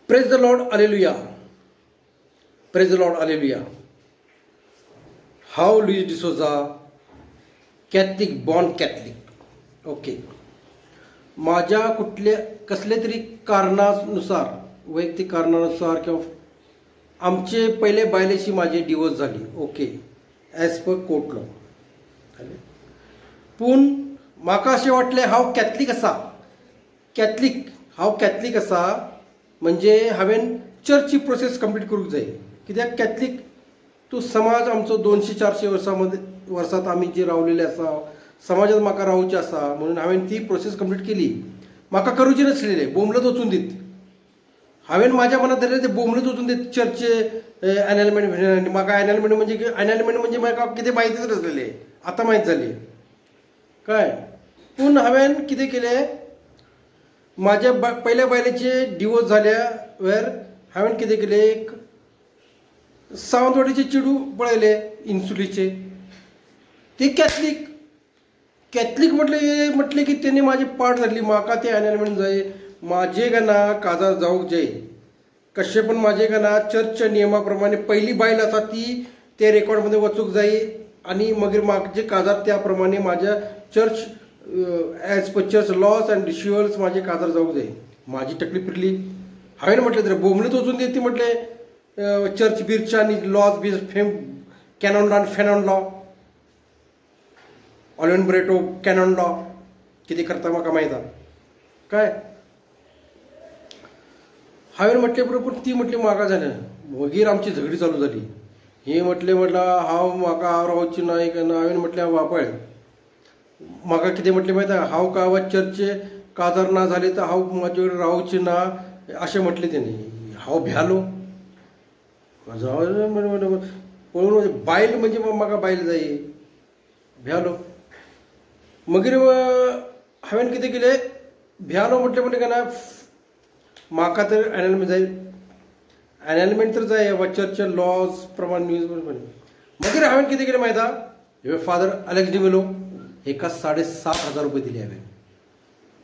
Praise the Lord, Alleluia. Praise the Lord, Alleluia. How Luis D'Souza, Catholic, born Catholic. Okay. माझ्या कुठल्या कसले तरी कारणानुसार, वैयक्तिक कारणानुसार किंवा आमचे पहिले बायलेशी माझे डिवोर्स झाली. Okay, as per court law. पूण म्हाका अशें वाटलें हांव कॅथलीक आसा. हांव कॅथलीक आसा म्हणजे हांवें चर्ची प्रोसेस कंप्लीट करूंक जाय. कित्याक कॅथलीक तो समाज आमचो 200-400 वर्सांत आमी जे रावलेले आसा, समाजात म्हाका रावचें आसा म्हणून हांवें ती प्रोसेस कंप्लीट केली. म्हाका करूची नासलेलें, बोमलत वचून दीत. हांवें म्हाज्या मनांत धरलें ते बोमलत वचून दीत चर्चे एनॅलमेंट. म्हाका एनॅलमेंट म्हणजे म्हाका कितें म्हायतीच नासलेलें, आतां माहीत जाली काय. पूण हांवें कितें केलें, म्हाज्या पयल्या बायलेचे डिवोर्स जाल्या वेळार हांवें कितें केलें, एक सावंतवाडीचे चेडू पळयले इन्सुलीचे. ते कॅथलीक म्हटले की त्यांनी माझी पाठ धरली. म्हाका ते एनॅलमेंट जाय, माझे गाना काजार जावंक जाय. कशें पण माझे गाना चर्चच्या नियमा प्रमाणे पहिली बायल आसा ती ते रेकॉर्डमध्ये वचूंक जाय आणि मागीर म्हाजे काजार त्या प्रमाणे माझ्या church as per church loss and rituals माझे काजार जावंक जाय. माझी तकली फिरली. हांवें म्हटलें तर बोमलेत वचून दे. ती म्हटलें चर्च बिरच्या आनी लॉज बी कॅनॉन लॉ आनी फेनॉन लॉ, ऑलिव्हन ब्रेटो कॅनॉन लॉ कितें करता म्हाका माहिता काय. हांवें म्हटलें बरोबर, ती म्हटली म्हाका जालें. मागीर आमची झगडी चालू जाली. ही म्हटलें म्हाका हांव रावची ना एक ना. हांवें म्हटलें वापळ म्हाका कितें म्हटलें माहिती, हांव कावा चर्चे काजार ना जाले तर हांव म्हाजे कडेन रावचें ना अशें म्हटलें तेणी. हांव भियालो. पळोवन बायल म्हणजे म्हाका बायल जाय, भियालो. मागीर हांवें कितें केलें, भियालो म्हटलें काय ना, म्हाका तर एनॅलमेंट जाय. एनॅलमेंट तर जाय चर्च लॉज प्रमाणे न्यूज प्रमाणे. मागीर हांवें कितें केलें माहिती, हे फादर अलेक्स डिमेलो एका 7,500 रुपये दिले. हांवें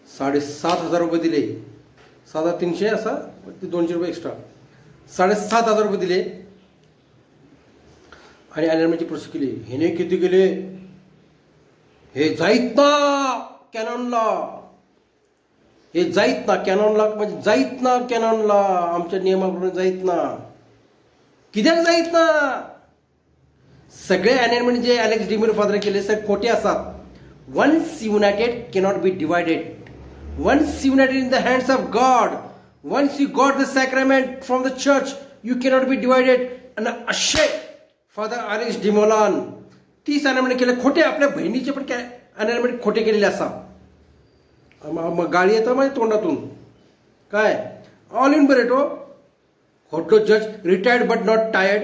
7,500 रुपये दिले. 300 आसा, 200 रुपये एक्स्ट्रा, 7,500 रुपये दिले आणि एनॅलमेंटची प्रोसेस केली. हेने किती केले, हे जायत ना कॅनॉन लॉ, हे जायत ना कॅनॉन लॉ म्हणजे जायत ना कॅनॉन लॉ, आमच्या नियमाप्रमाणे जायत ना. कित्याक जायत ना? सगळे एनॅलमेंट जे अलेक्स डिमेलो फादर केले सगळे खोटे असतात. Once united cannot be divided. Once united in the hands of God, once you got the sacrament from the church, you cannot be divided. And अशे फादर अलेक्स डिमोलान 30 एनॅलमेंट केले खोटे. आपल्या बहिणीचे पण काय एनॅलमेंट खोटे केलेले असा. गाळी येतं माझ्या तोंडातून काय. ऑल इन बरेटो खोटलो जज, रिटायर्ड बट नॉट टायर्ड.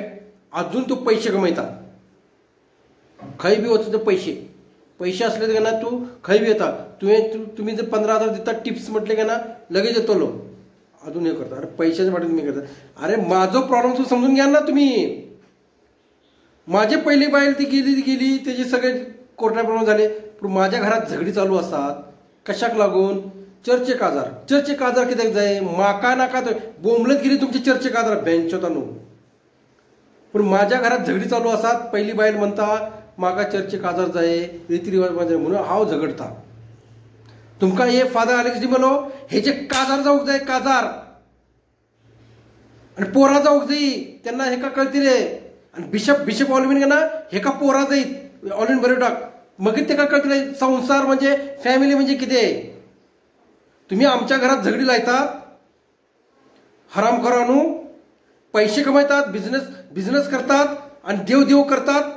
अजून तू पैसे कमयता, खंय बी वचता पैसे असले तर ना तू खंय बी येता. तुम्ही जर 15,000 दिता टिप्स म्हटले का ना लगेच येतलो. अजून हे करता, अरे पैशाच्या वाटेत मी करता. अरे माझो प्रॉब्लेम तू समजून घ्या ना तुम्ही. माझे पहिली बायल ती गेली त्याचे सगळे कोर्टाप्रमाणे झाले. पण माझ्या घरात झगडी चालू असतात. कशाक लागून? चर्चे काजार कित्याक जाय? म्हाका नाका तर बोमलत गेली तुमचे चर्चे काजार बेंचोतानू. पण माझ्या घरात झगडी चालू असतात. पहिली बायल म्हणता म्हाका चर्चे काजार जाय, रितीरिवाज जाय म्हणून हांव झगडता. तुमकां हे फादर अलेक्स डिमेलो हेचे काजार जावंक जाय, काजार. आनी पोरां जावंक जायी तेन्ना हेका कळटले. आनी बिशप ऑलिव्हिन ना हेका पोरां जायत ऑलिव्हिन बरोवटाक. मागीर तेका कळटले संसार म्हणजे फॅमिली म्हणजे कितें. तुम्ही आमच्या घरात झगडी लायतात, हरामखोरा न्हू. पैसे कमयतात, बिझनेस करतात आणि देव करतात.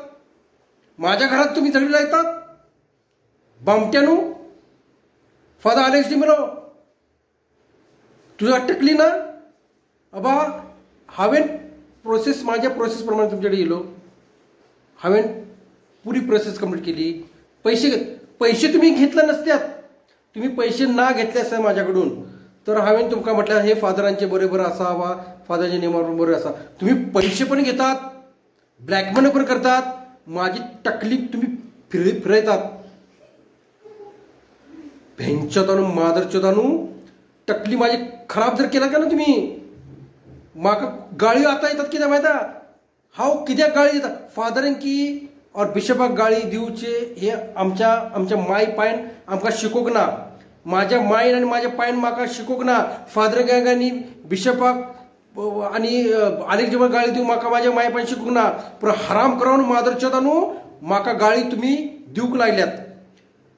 माझ्या घरात तुम्ही झगडी लायतात, बामट्यानू. फादर अलेक्स डिमेलो तुझा टकली ना अबा. हांवें माझ्या प्रोसेस प्रमाणे तुमच्याकडे येयलो. हांवें पुरी प्रोसेस कंप्लीट केली. पैसे तुम्ही घेतले नसत्यात. तुम्ही पैसे ना घेतले असते माझ्याकडून तर हांवें तुमकां म्हटल्यार हे फादरांचे बरोबर आसा वा फादरांच्या नियमां बरोबर आसा. तुम्ही पैसे पण घेतात, ब्लॅकमेल पण करतात. माझी टकली तुम्ही फिरयतात. भेंचोतानू मादरचोतानू टकली माझी खराब जर केला का ना तुम्ही म्हाका गाळयो आतां येतात कित्याक माहिती हांव कित्याक गाळी दिता फादरान की और बिशपाक गाळी दिवचे हे आमच्या माय पायन आमकां शिकोवंक ना माझ्या मायन आनी माझ्या पायन म्हाका शिकोवंक ना फादर गँगांनी बिशपाक आनी आलेक गाळी दिवंक म्हाका माझ्या माय पायन शिकोवंक ना पूण हराम करून मादरचोदानू म्हाका गाळी तुमी दिवंक लायल्यात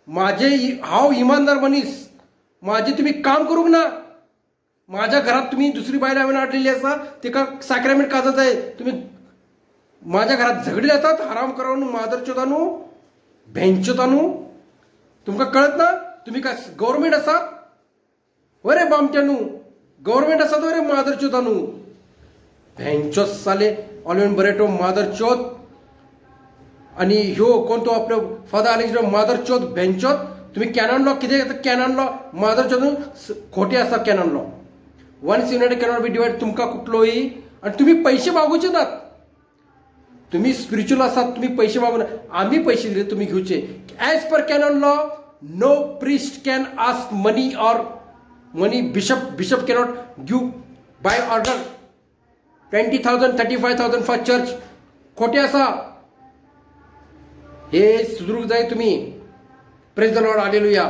माझे हांव इमानदार मनीस माझे तुम्ही काम करूंक ना माझ्या घरात तुम्ही दुसरी बायल हांवें हाडलेली आसा तिका सॅक्रेमेंट काजत आहे तुम्ही माझ्या घरात झगडी येतात हराम करून मादरचोदानू भेंचोदानू तुमकां कळत ना तुम्ही काय गव्हर्मेंट आसा वरे बामट्यानू गव्हर्मेंट आसा वरे मादरचोदानू भेंचो साले ऑलिव्हन बरेटो मादरचोद आणि ह्यो कोण तो आपलो फादर आलेक्स मादरचोद भेंचोद तुम्ही कॅनॉन लॉ कितें घेता कॅनॉन लॉ मादरचोद खोटे आसा canon law once united cannot be divided तुमकां कुठलोय आणि तुम्ही पैसे मागूचे नात तुम्ही स्पिरिच्युअल आसात तुम्ही पैसे मागू ना आम्ही पैसे दिले तुम्ही घेवचे as per canon law no priest can ask money or money bishop cannot give by order 20,000 35,000 for church खोटे आसा हे सुधरूंक जाय तुम्ही प्रेज द लॉर्ड हालेलुया